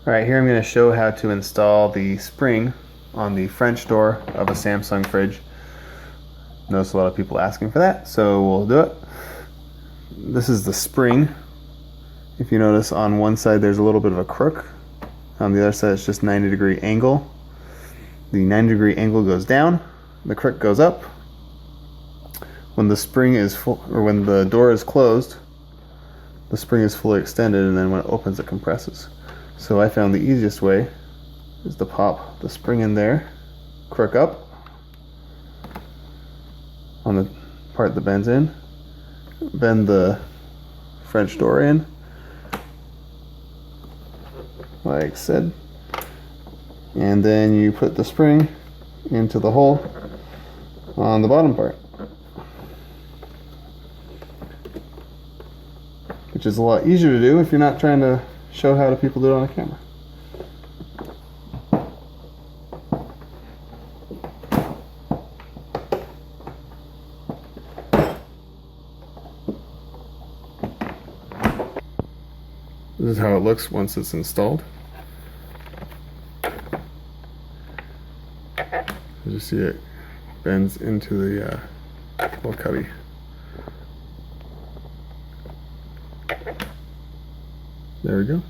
Alright, here I'm going to show how to install the spring on the French door of a Samsung fridge. Notice a lot of people asking for that, so we'll do it. This is the spring. If you notice, on one side there's a little bit of a crook. On the other side it's just 90-degree angle. The 90-degree angle goes down, the crook goes up. When the spring is full, or when the door is closed, the spring is fully extended, and then when it opens it compresses. So I found the easiest way is to pop the spring in there, crook up on the part that bends in, bend the French door in, like said, and then you put the spring into the hole on the bottom part, which is a lot easier to do if you're not trying to show how do people do it on a camera. This is how it looks once it's installed. You see it bends into the little cubby. There we go.